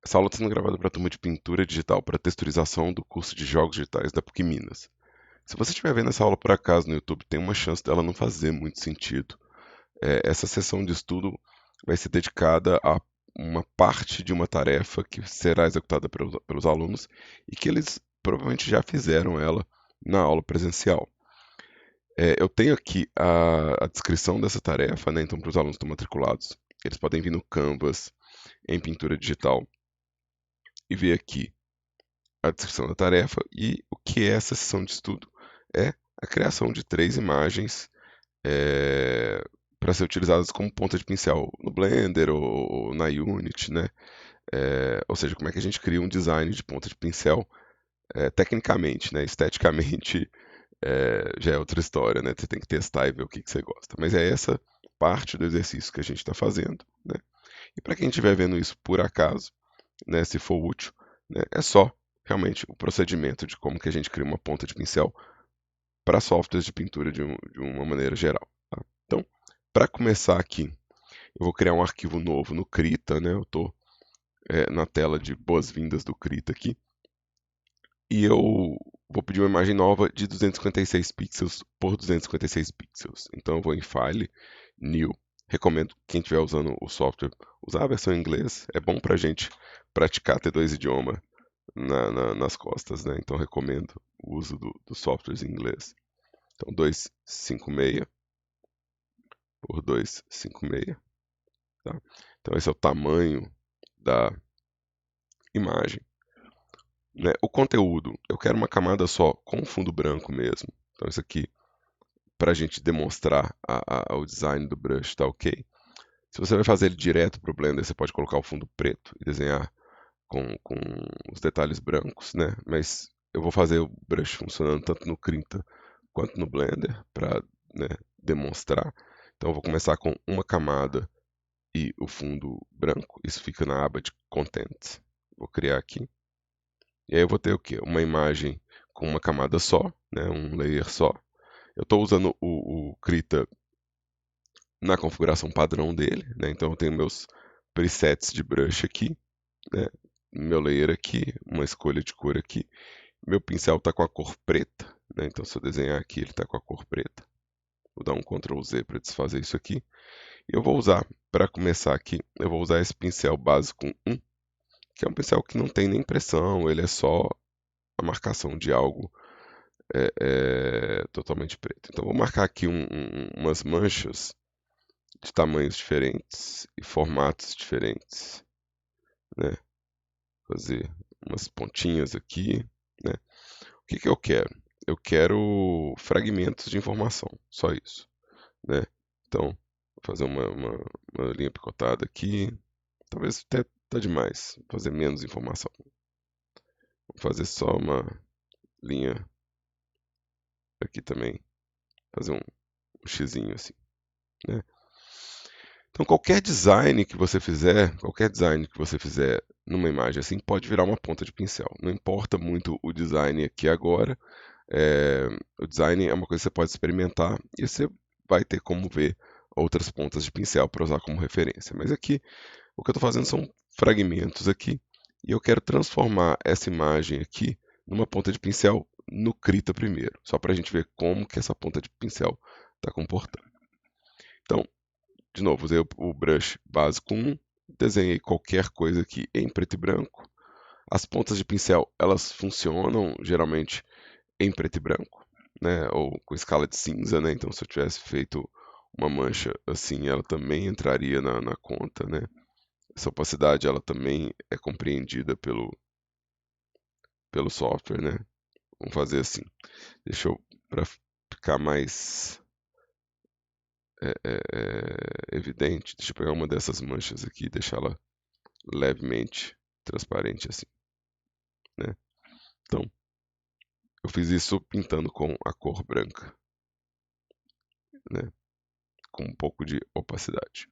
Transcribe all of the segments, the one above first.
Essa aula está sendo gravada para a turma de pintura digital para texturização do curso de jogos digitais da PUC Minas. Se você estiver vendo essa aula por acaso no YouTube, tem uma chance dela não fazer muito sentido. Essa sessão de estudo vai ser dedicada a uma parte de uma tarefa que será executada pelos alunos e que eles provavelmente já fizeram ela na aula presencial. Eu tenho aqui a descrição dessa tarefa, né? Então, para os alunos que estão matriculados, eles podem vir no Canvas em pintura digital e ver aqui a descrição da tarefa e o que é essa sessão de estudo. É a criação de 3 imagens para ser utilizadas como ponta de pincel no Blender ou na Unity, né? Ou seja, como é que a gente cria um design de ponta de pincel tecnicamente, né? Esteticamente já é outra história, né? Você tem que testar e ver o que você gosta. Mas é essa parte do exercício que a gente está fazendo, né? E para quem estiver vendo isso por acaso, né, se for útil, né, é só realmente o procedimento de como que a gente cria uma ponta de pincel para softwares de pintura de uma maneira geral. Tá? Então, para começar aqui, eu vou criar um arquivo novo no Krita, né? Eu estou na tela de boas-vindas do Krita aqui, e eu vou pedir uma imagem nova de 256 pixels por 256 pixels. Então eu vou em File, New. Recomendo quem estiver usando o software usar a versão em inglês. É bom para a gente praticar ter 2 idiomas nas costas, né? Então recomendo o uso dos softwares em inglês. Então 256 por 256, tá? Então esse é o tamanho da imagem, né? O conteúdo, eu quero uma camada só com fundo branco mesmo. Então isso aqui para a gente demonstrar o design do brush, tá ok? Se você vai fazer ele direto para o Blender, você pode colocar o fundo preto e desenhar com os detalhes brancos, né? Mas eu vou fazer o brush funcionando tanto no Krita quanto no Blender para, né, demonstrar. Então eu vou começar com uma camada e o fundo branco. Isso fica na aba de Content. Vou criar aqui. E aí eu vou ter o quê? Uma imagem com uma camada só, né, um layer só. Eu estou usando o Krita na configuração padrão dele, né? Então eu tenho meus presets de brush aqui, né? Meu layer aqui, uma escolha de cor aqui. Meu pincel está com a cor preta, né? Então se eu desenhar aqui, ele está com a cor preta. Vou dar um Ctrl Z para desfazer isso aqui. E eu vou usar, para começar aqui, eu vou usar esse pincel básico 1, que é um pincel que não tem nem pressão, ele é só a marcação de algo totalmente preto. Então vou marcar aqui umas manchas de tamanhos diferentes e formatos diferentes, né? Fazer umas pontinhas aqui, né? O que que eu quero? Eu quero fragmentos de informação, só isso, né? Então, vou fazer uma linha picotada aqui, talvez até tá demais, vou fazer menos informação. Vou fazer só uma linha aqui também, fazer um xizinho assim, né? Então, qualquer design que você fizer numa imagem assim, pode virar uma ponta de pincel. Não importa muito o design aqui agora. O design é uma coisa que você pode experimentar e você vai ter como ver outras pontas de pincel para usar como referência. Mas aqui, o que eu estou fazendo são fragmentos aqui e eu quero transformar essa imagem aqui numa ponta de pincel no Krita primeiro, só para a gente ver como que essa ponta de pincel está comportando. Então, de novo, usei o brush básico 1, desenhei qualquer coisa aqui em preto e branco. As pontas de pincel, elas funcionam geralmente em preto e branco, né? Ou com escala de cinza, né? Então, se eu tivesse feito uma mancha assim, ela também entraria na conta, né? Essa opacidade, ela também é compreendida pelo software, né? Vamos fazer assim. Deixa eu, para ficar mais evidente, deixa eu pegar uma dessas manchas aqui e deixá-la levemente transparente assim, né? Então, eu fiz isso pintando com a cor branca, né? Com um pouco de opacidade.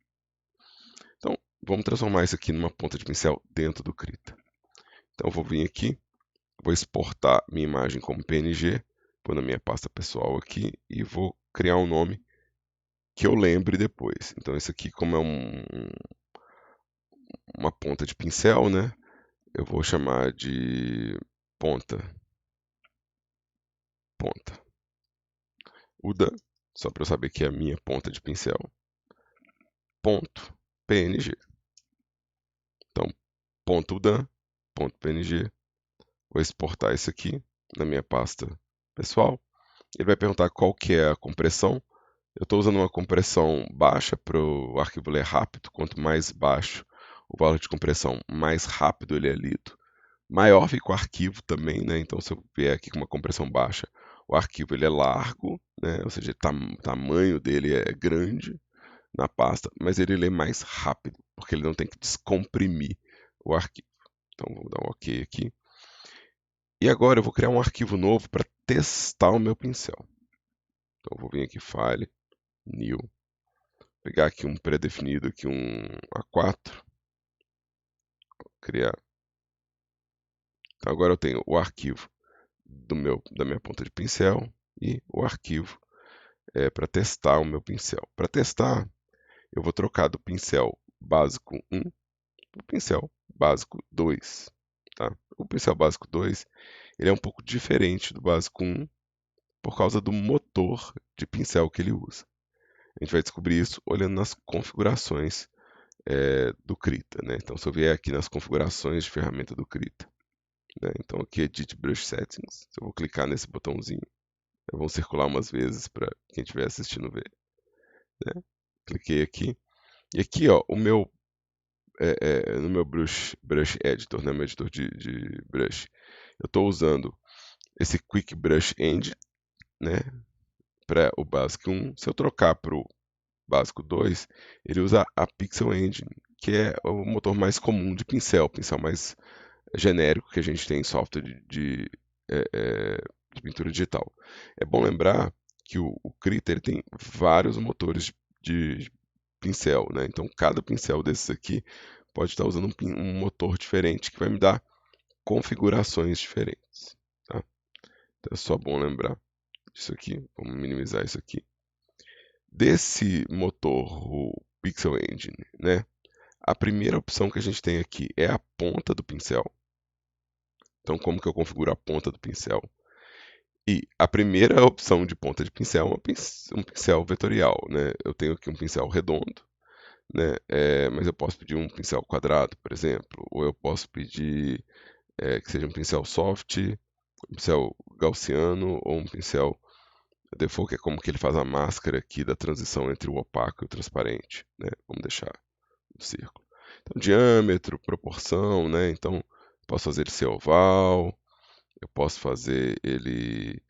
Então, vamos transformar isso aqui numa ponta de pincel dentro do Krita. Então, eu vou vir aqui, vou exportar minha imagem como PNG, vou na minha pasta pessoal aqui e vou criar um nome que eu lembre depois. Então, isso aqui, como é uma ponta de pincel, né? eu vou chamar de ponta. UDA, só para eu saber que é a minha ponta de pincel. Ponto PNG. Então, ponto UDA, ponto PNG. Vou exportar isso aqui na minha pasta pessoal. Ele vai perguntar qual que é a compressão. Eu estou usando uma compressão baixa para o arquivo ler rápido. Quanto mais baixo o valor de compressão, mais rápido ele é lido. Maior fica o arquivo também, né? Então, se eu vier aqui com uma compressão baixa, o arquivo ele é largo, né? Ou seja, o tamanho dele é grande na pasta, mas ele lê mais rápido, porque ele não tem que descomprimir o arquivo. Então, vou dar um OK aqui. E agora eu vou criar um arquivo novo para testar o meu pincel. Então, eu vou vir aqui, File, New, pegar aqui um pré-definido, aqui um A4, criar. Então, agora eu tenho o arquivo da minha ponta de pincel e o arquivo para testar o meu pincel. Para testar, eu vou trocar do pincel básico 1 para o pincel básico 2. Tá? O pincel básico 2 ele é um pouco diferente do básico 1 por causa do motor de pincel que ele usa. A gente vai descobrir isso olhando nas configurações do Krita. Né? Então, se eu vier aqui nas configurações de ferramenta do Krita, né? Então aqui Edit Brush Settings, eu vou clicar nesse botãozinho, vão circular umas vezes para quem estiver assistindo ver. Né? Cliquei aqui, e aqui ó, no meu Brush Editor, né? Meu editor de brush, eu estou usando esse Quick Brush Engine, né? Para o Basic 1. Se eu trocar para o Básico 2, ele usa a Pixel Engine, que é o motor mais comum de pincel mais genérico que a gente tem em software de pintura digital. É bom lembrar que o Krita ele tem vários motores de pincel, né? Então cada pincel desses aqui pode estar usando um motor diferente que vai me dar configurações diferentes. Tá? Então é só bom lembrar disso aqui. Vamos minimizar isso aqui. Desse motor, o Pixel Engine, né? A primeira opção que a gente tem aqui é a ponta do pincel. Então, como que eu configuro a ponta do pincel? E a primeira opção de ponta de pincel é um pincel vetorial, né? Eu tenho aqui um pincel redondo, né? Mas eu posso pedir um pincel quadrado, por exemplo, ou eu posso pedir que seja um pincel soft, um pincel gaussiano ou um pincel default, que é como que ele faz a máscara aqui da transição entre o opaco e o transparente, né? Vamos deixar no círculo. Então, diâmetro, proporção, né? Então, posso fazer ele ser oval, eu posso fazer ele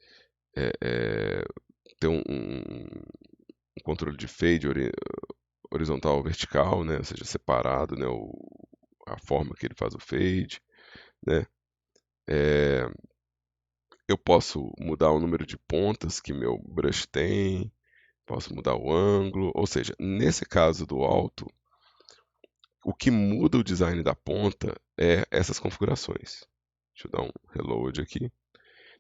ter um controle de fade horizontal ou vertical, né? Ou seja, separado, né? A forma que ele faz o fade, né? Eu posso mudar o número de pontas que meu brush tem, posso mudar o ângulo, ou seja, nesse caso do alto, o que muda o design da ponta é essas configurações. Deixa eu dar um reload aqui.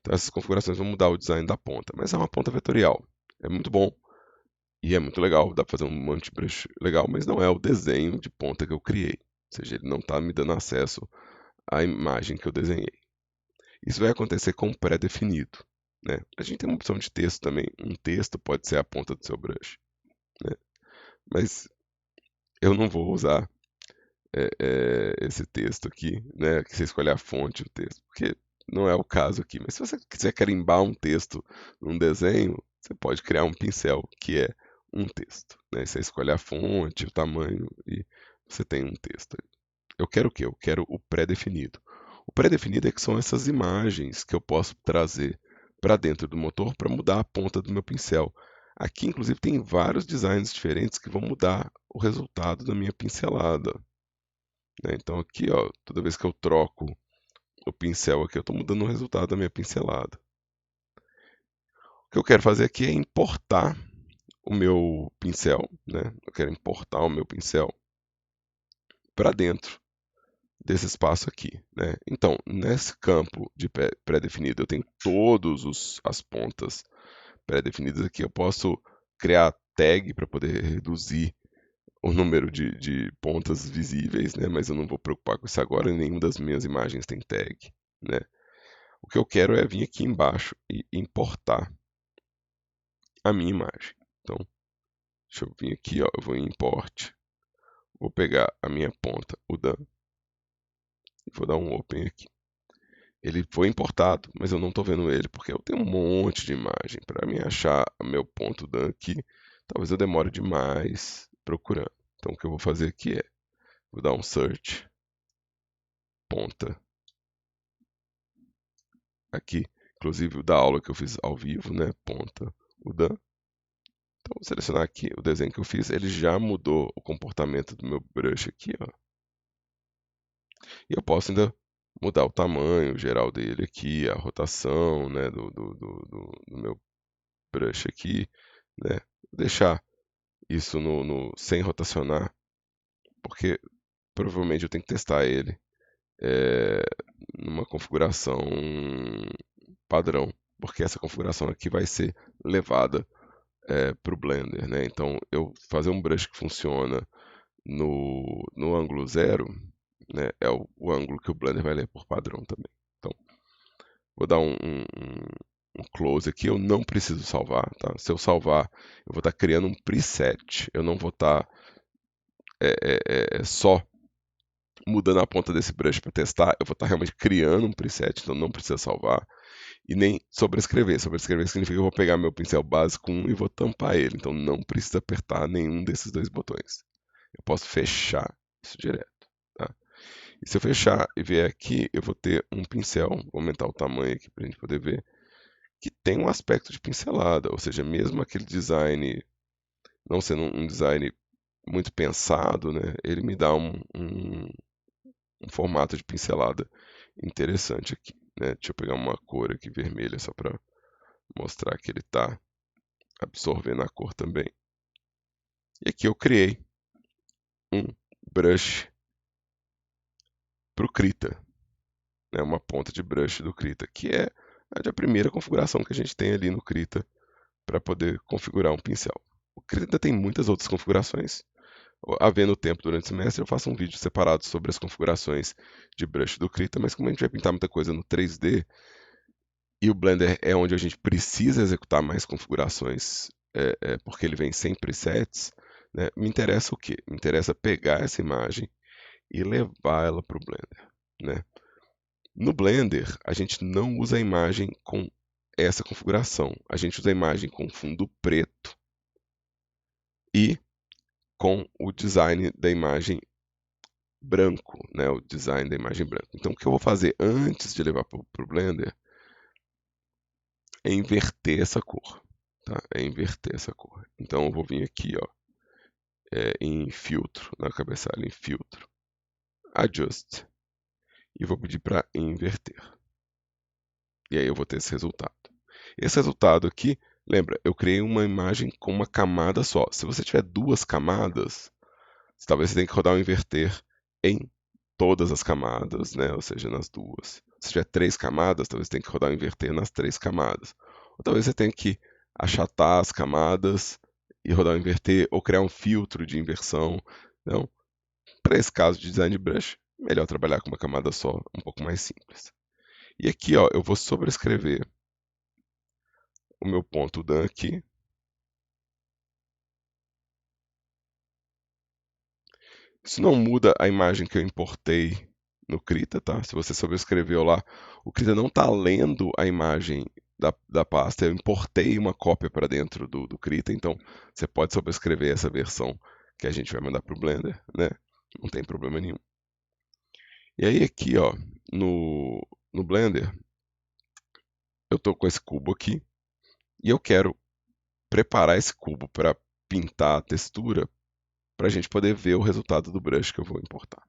Então essas configurações vão mudar o design da ponta, mas é uma ponta vetorial. É muito bom e é muito legal, dá para fazer um monte de brush legal, mas não é o desenho de ponta que eu criei. Ou seja, ele não está me dando acesso à imagem que eu desenhei. Isso vai acontecer com pré-definido. Né? A gente tem uma opção de texto também. Um texto pode ser a ponta do seu brush. Né? Mas eu não vou usar esse texto aqui, né? Que você escolhe a fonte do texto, porque não é o caso aqui. Mas se você quiser carimbar um texto num desenho, você pode criar um pincel que é um texto. Né? Você escolhe a fonte, o tamanho e você tem um texto. Eu quero o quê? Eu quero o pré-definido. O pré-definido é que são essas imagens que eu posso trazer para dentro do motor para mudar a ponta do meu pincel. Aqui, inclusive, tem vários designs diferentes que vão mudar o resultado da minha pincelada. Né? Então, aqui, ó, toda vez que eu troco o pincel aqui, eu estou mudando o resultado da minha pincelada. O que eu quero fazer aqui é importar o meu pincel. Né? Eu quero importar o meu pincel para dentro desse espaço aqui. Né? Então, nesse campo de pré-definido, eu tenho todas as pontas pré-definidas aqui. Eu posso criar tag para poder reduzir o número de pontas visíveis, né? Mas eu não vou preocupar com isso agora, nenhuma das minhas imagens tem tag, né? O que eu quero é vir aqui embaixo e importar a minha imagem. Então, deixa eu vir aqui, ó, eu vou em Import, vou pegar a minha ponta, o Dan, e vou dar um Open aqui. Ele foi importado, mas eu não estou vendo ele, porque eu tenho um monte de imagem. Para mim achar o meu ponto Dan aqui, talvez eu demore demais procurando. Então, o que eu vou fazer aqui é, vou dar um Search, ponta, aqui, inclusive o da aula que eu fiz ao vivo, né, ponta, o Dan. Então, vou selecionar aqui o desenho que eu fiz, ele já mudou o comportamento do meu brush aqui, ó. E eu posso ainda mudar o tamanho geral dele aqui, a rotação, né, do meu brush aqui, né. Vou deixar isso sem rotacionar, porque provavelmente eu tenho que testar ele numa configuração padrão, porque essa configuração aqui vai ser levada para o Blender, né? Então, eu fazer um brush que funciona no ângulo 0, né, é o ângulo que o Blender vai ler por padrão também. Então, vou dar um close aqui, eu não preciso salvar, tá? Se eu salvar, eu vou estar criando um preset, eu não vou estar só mudando a ponta desse brush para testar, eu vou estar realmente criando um preset, então não precisa salvar. E nem sobrescrever. Sobrescrever significa que eu vou pegar meu pincel básico 1 e vou tampar ele. Então não precisa apertar nenhum desses dois botões. Eu posso fechar isso direto. Tá? E se eu fechar e vier aqui, eu vou ter um pincel, vou aumentar o tamanho aqui para a gente poder ver, que tem um aspecto de pincelada. Ou seja, mesmo aquele design não sendo um design muito pensado, né, ele me dá um formato de pincelada interessante aqui. Né? Deixa eu pegar uma cor aqui vermelha só para mostrar que ele está absorvendo a cor também. E aqui eu criei um brush para o Krita, né? Uma ponta de brush do Krita, que é a primeira configuração que a gente tem ali no Krita para poder configurar um pincel. O Krita tem muitas outras configurações. Havendo tempo durante o semestre, eu faço um vídeo separado sobre as configurações de brush do Krita, mas como a gente vai pintar muita coisa no 3D, e o Blender é onde a gente precisa executar mais configurações, porque ele vem sem presets, né? Me interessa o quê? Me interessa pegar essa imagem e levar ela para o Blender, né? No Blender, a gente não usa a imagem com essa configuração. A gente usa a imagem com fundo preto e com o design da imagem branco, né? O design da imagem branca. Então, o que eu vou fazer antes de levar para o Blender é inverter essa cor, tá? É inverter essa cor. Então, eu vou vir aqui, ó, em filtro, na cabeçalha, em filtro, adjust, e vou pedir para inverter. E aí eu vou ter esse resultado. Esse resultado aqui, lembra, eu criei uma imagem com uma camada só. Se você tiver duas camadas, talvez você tenha que rodar o inverter em todas as camadas, né? Ou seja, nas duas. Se tiver três camadas, talvez você tenha que rodar o inverter nas três camadas. Ou talvez você tenha que achatar as camadas e rodar o inverter, ou criar um filtro de inversão. Então, para esse caso de design de brush, melhor trabalhar com uma camada só, um pouco mais simples. E aqui, ó, eu vou sobrescrever o meu ponto Dan aqui. Isso não muda a imagem que eu importei no Krita, tá? Se você sobrescreveu lá, o Krita não está lendo a imagem da pasta. Eu importei uma cópia para dentro do Krita, então você pode sobrescrever essa versão que a gente vai mandar para o Blender, né? Não tem problema nenhum. E aí aqui, ó, no Blender, eu estou com esse cubo aqui e eu quero preparar esse cubo para pintar a textura para a gente poder ver o resultado do brush que eu vou importar.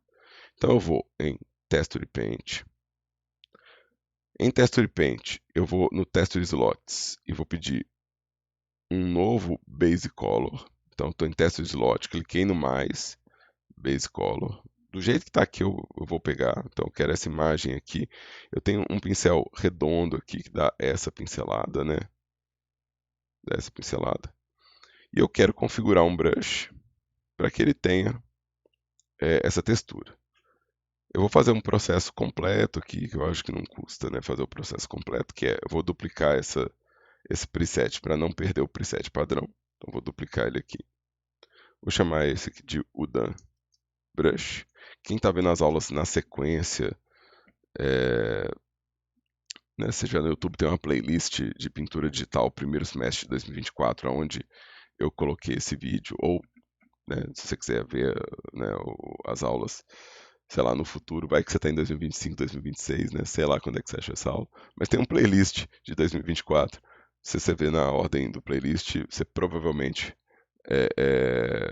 Então eu vou em Texture Paint. Em Texture Paint, eu vou no Texture Slots e vou pedir um novo Base Color. Então estou em Texture Slot, cliquei no mais, Base Color. Do jeito que está aqui eu vou pegar. Então eu quero essa imagem aqui. Eu tenho um pincel redondo aqui que dá essa pincelada, né? Dá essa pincelada. E eu quero configurar um brush. para que ele tenha essa textura. Eu vou fazer um processo completo aqui, que eu acho que não custa, né, fazer o processo completo, que é, eu vou duplicar esse preset para não perder o preset padrão. Então, vou duplicar ele aqui. Vou chamar esse aqui de Udan Brush. Quem está vendo as aulas na sequência, né, seja no YouTube, tem uma playlist de pintura digital primeiro semestre de 2024, onde eu coloquei esse vídeo, ou né, se você quiser ver né, as aulas, sei lá, no futuro, vai que você está em 2025, 2026, né, sei lá quando é que você acha essa aula, mas tem um playlist de 2024, se você vê na ordem do playlist, você provavelmente é, é,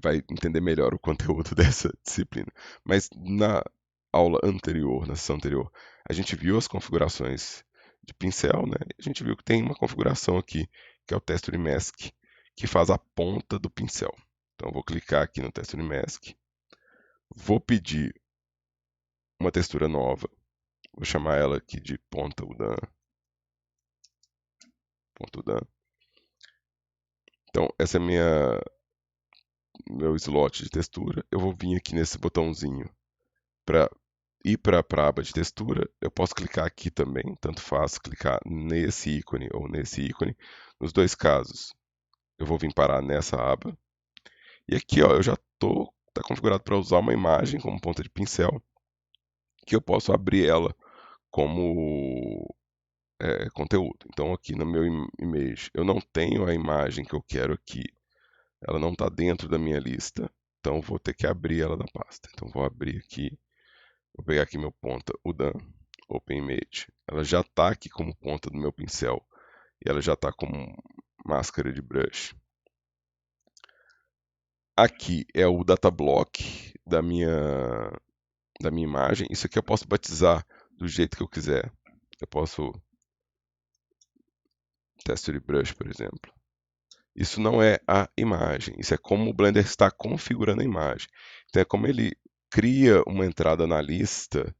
vai entender melhor o conteúdo dessa disciplina. Mas na aula anterior, na sessão anterior, a gente viu as configurações de pincel, né? A gente viu que tem uma configuração aqui, que é o Texture Mask, que faz a ponta do pincel. Então, eu vou clicar aqui no Texture Mask, vou pedir uma textura nova, vou chamar ela aqui de ponta Udan. Ponta Udan. Então, essa é meu slot de textura. Eu vou vir aqui nesse botãozinho para ir para a aba de textura. Eu posso clicar aqui também, tanto faz clicar nesse ícone ou nesse ícone. Nos dois casos, eu vou vir parar nessa aba. E aqui, ó, eu já tá configurado para usar uma imagem como ponta de pincel, que eu posso abrir ela como conteúdo. Então, aqui no meu image, eu não tenho a imagem que eu quero aqui. Ela não está dentro da minha lista. Então, vou ter que abrir ela da pasta. Então, vou abrir aqui. Vou pegar aqui meu ponta Udan, Open Image. Ela já está aqui como ponta do meu pincel. E ela já está como máscara de brush. Aqui é o data block da minha imagem. Isso aqui eu posso batizar do jeito que eu quiser. Eu posso texture brush, por exemplo. Isso não é a imagem. Isso é como o Blender está configurando a imagem. Então é como ele cria uma entrada na lista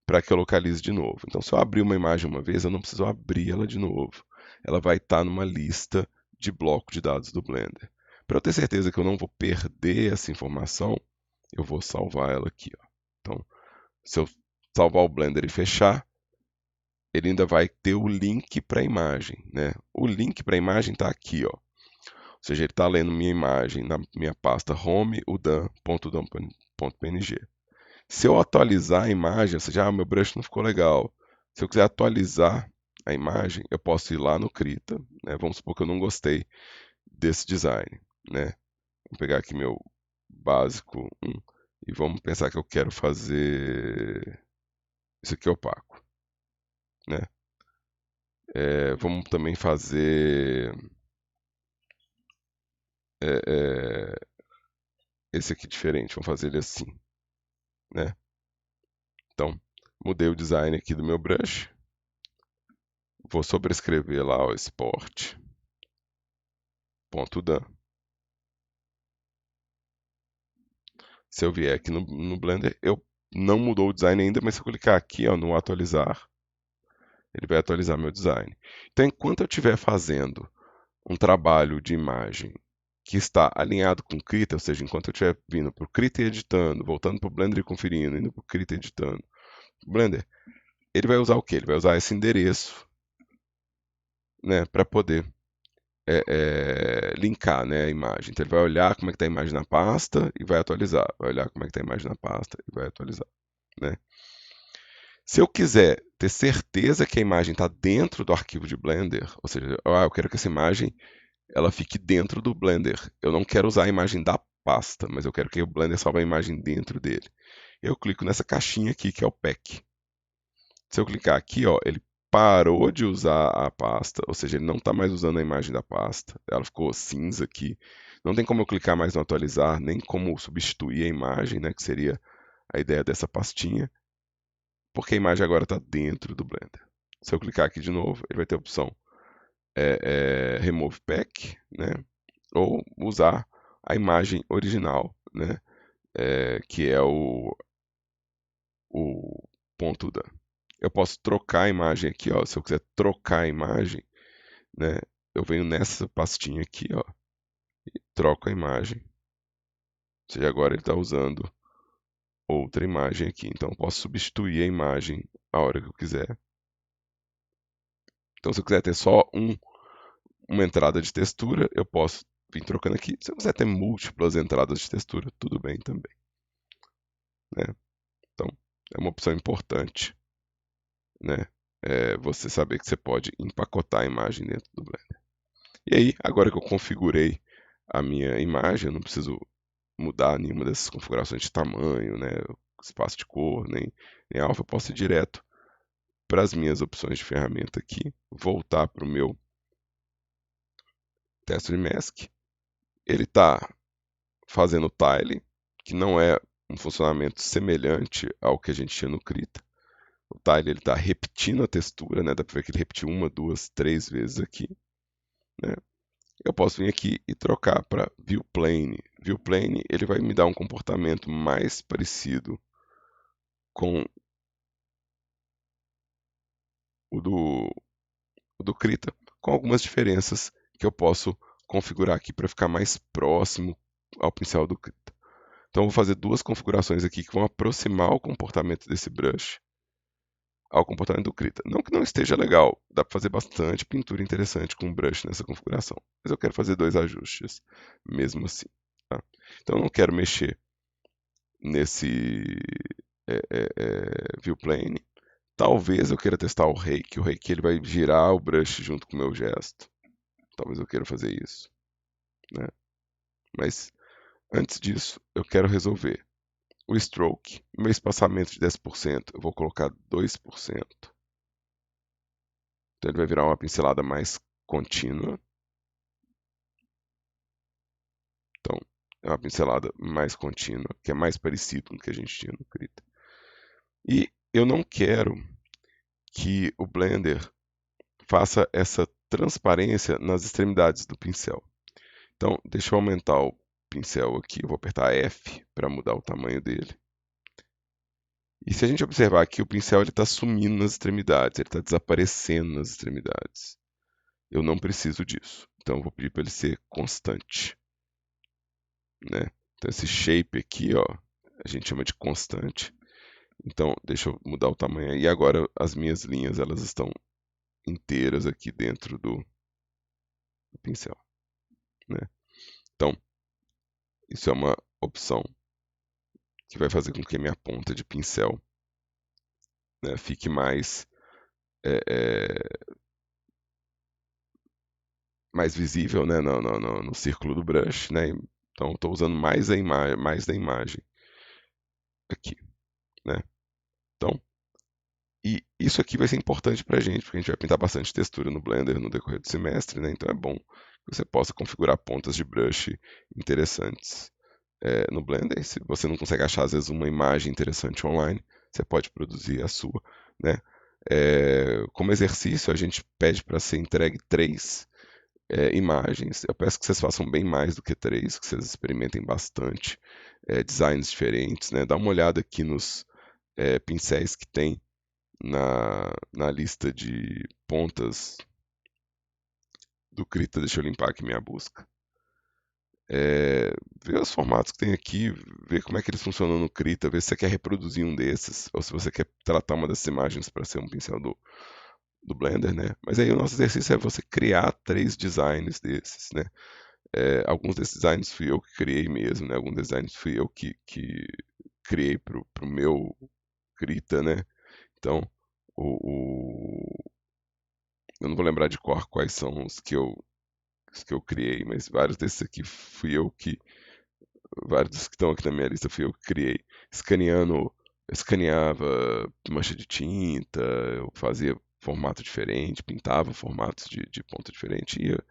para que eu localize de novo. Então, se eu abrir uma imagem uma vez, eu não preciso abrir ela de novo. Ela vai estar numa lista de bloco de dados do Blender. Para eu ter certeza que eu não vou perder essa informação, eu vou salvar ela aqui. Ó. Então, se eu salvar o Blender e fechar, ele ainda vai ter o link para a imagem. Né? O link para a imagem está aqui. Ó. Ou seja, ele está lendo minha imagem na minha pasta home, udan.png. Se eu atualizar a imagem, ou seja, meu brush não ficou legal. Se eu quiser atualizar a imagem, eu posso ir lá no Krita, né? Vamos supor que eu não gostei desse design, né? Vou pegar aqui meu básico 1 e vamos pensar que eu quero fazer isso aqui opaco, né? Vamos também fazer é, é, esse aqui diferente, vamos fazer ele assim, né? Então, mudei o design aqui do meu brush. Vou sobrescrever lá o export.dan. Se eu vier aqui no Blender, eu não mudou o design ainda, mas se eu clicar aqui ó, no atualizar, ele vai atualizar meu design. Então, enquanto eu estiver fazendo um trabalho de imagem que está alinhado com o Krita, ou seja, enquanto eu estiver vindo para o Krita e editando, voltando para o Blender e conferindo, indo para o Krita e editando, o Blender, ele vai usar o quê? Ele vai usar esse endereço, né, para poder linkar, né, a imagem. Então ele vai olhar como é que está a imagem na pasta e vai atualizar. Vai olhar como é que está a imagem na pasta e vai atualizar. Né? Se eu quiser ter certeza que a imagem está dentro do arquivo de Blender, ou seja, eu quero que essa imagem ela fique dentro do Blender. Eu não quero usar a imagem da pasta, mas eu quero que o Blender salve a imagem dentro dele. Eu clico nessa caixinha aqui que é o pack. Se eu clicar aqui, ó, ele parou de usar a pasta, ou seja, ele não está mais usando a imagem da pasta. Ela ficou cinza aqui. Não tem como eu clicar mais no atualizar, nem como substituir a imagem, né, que seria a ideia dessa pastinha, porque a imagem agora está dentro do Blender. Se eu clicar aqui de novo, ele vai ter a opção Remove Pack, né, ou usar a imagem original, né, que é o ponto da. Eu posso trocar a imagem aqui, ó. Se eu quiser trocar a imagem, né, eu venho nessa pastinha aqui, ó, e troco a imagem. Ou seja, agora ele está usando outra imagem aqui. Então eu posso substituir a imagem a hora que eu quiser. Então se eu quiser ter só uma entrada de textura, eu posso vir trocando aqui. Se eu quiser ter múltiplas entradas de textura, tudo bem também, né? Então é uma opção importante, né? Você saber que você pode empacotar a imagem dentro do Blender. E aí, agora que eu configurei a minha imagem, eu não preciso mudar nenhuma dessas configurações de tamanho, né? Espaço de cor, nem alfa, eu posso ir direto para as minhas opções de ferramenta aqui, voltar para o meu Texture Mask. Ele está fazendo tile, que não é um funcionamento semelhante ao que a gente tinha no Krita. O tile está repetindo a textura, né? Dá para ver que ele repetiu uma, duas, três vezes aqui, né? Eu posso vir aqui e trocar para View Plane. View Plane ele vai me dar um comportamento mais parecido com o do Krita, com algumas diferenças que eu posso configurar aqui para ficar mais próximo ao pincel do Krita. Então eu vou fazer duas configurações aqui que vão aproximar o comportamento desse brush ao comportamento do Krita. Não que não esteja legal, dá para fazer bastante pintura interessante com o brush nessa configuração, mas eu quero fazer dois ajustes mesmo assim. Tá? Então eu não quero mexer nesse view plane. Talvez eu queira testar o Rake. O Rake ele vai girar o brush junto com o meu gesto. Talvez eu queira fazer isso, né? Mas antes disso, eu quero resolver o stroke. Meu espaçamento de 10%, eu vou colocar 2%. Então ele vai virar uma pincelada mais contínua. Então, é uma pincelada mais contínua, que é mais parecido com o que a gente tinha no Krita. E eu não quero que o Blender faça essa transparência nas extremidades do pincel. Então, deixa eu aumentar o pincel aqui, eu vou apertar F para mudar o tamanho dele. E se a gente observar aqui, o pincel está sumindo nas extremidades, ele está desaparecendo nas extremidades. Eu não preciso disso, então eu vou pedir para ele ser constante, né? Então esse shape aqui, ó, a gente chama de constante. Então deixa eu mudar o tamanho aí. E agora as minhas linhas elas estão inteiras aqui dentro do pincel, né? Então isso é uma opção que vai fazer com que a minha ponta de pincel, né, fique mais mais visível, né, no círculo do brush, né? Então estou usando mais mais da imagem aqui, né? Então, e isso aqui vai ser importante para a gente, porque a gente vai pintar bastante textura no Blender no decorrer do semestre, né? Então é bom que você possa configurar pontas de brush interessantes no Blender. Se você não consegue achar, às vezes, uma imagem interessante online, você pode produzir a sua, né? Como exercício, a gente pede para ser entregue 3 imagens. Eu peço que vocês façam bem mais do que 3, que vocês experimentem bastante designs diferentes, né? Dá uma olhada aqui nos pincéis que tem na lista de pontas do Krita. Deixa eu limpar aqui minha busca. Ver os formatos que tem aqui, ver como é que eles funcionam no Krita, ver se você quer reproduzir um desses, ou se você quer tratar uma dessas imagens para ser um pincel do Blender, né? Mas aí o nosso exercício é você criar 3 designs desses, né? Alguns desses designs fui eu que criei mesmo, né? Alguns designs fui eu que criei pro meu Krita, né? Então, eu não vou lembrar de cor quais são os que eu criei, mas vários desses aqui fui eu que. Vários dos que estão aqui na minha lista fui eu que criei. Eu escaneava mancha de tinta, eu fazia formato diferente, pintava formatos de ponta diferente, ia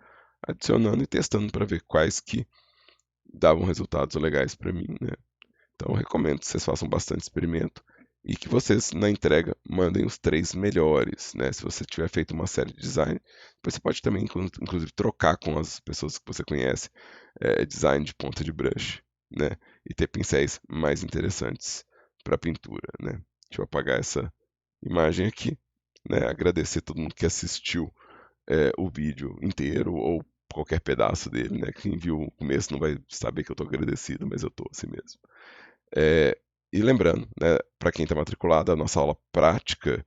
adicionando e testando para ver quais que davam resultados legais para mim, né? Então eu recomendo que vocês façam bastante experimento e que vocês na entrega mandem os 3 melhores, né? Se você tiver feito uma série de design, você pode também inclusive trocar com as pessoas que você conhece design de ponta de brush, né? E ter pincéis mais interessantes para pintura, né? Deixa eu apagar essa imagem aqui, né? Agradecer a todo mundo que assistiu o vídeo inteiro ou qualquer pedaço dele, né? Quem viu o começo não vai saber que eu estou agradecido, mas eu estou assim mesmo. E lembrando, né, para quem está matriculado, a nossa aula prática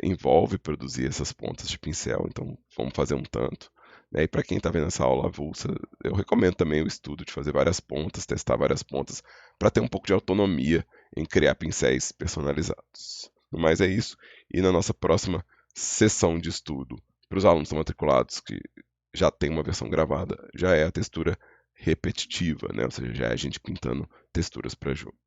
envolve produzir essas pontas de pincel, então vamos fazer um tanto. Né? E para quem está vendo essa aula avulsa, eu recomendo também o estudo de fazer várias pontas, testar várias pontas, para ter um pouco de autonomia em criar pincéis personalizados. No mais é isso, e na nossa próxima sessão de estudo, para os alunos matriculados que já tem uma versão gravada, já é a textura repetitiva, né? Ou seja, já é a gente pintando texturas para jogo.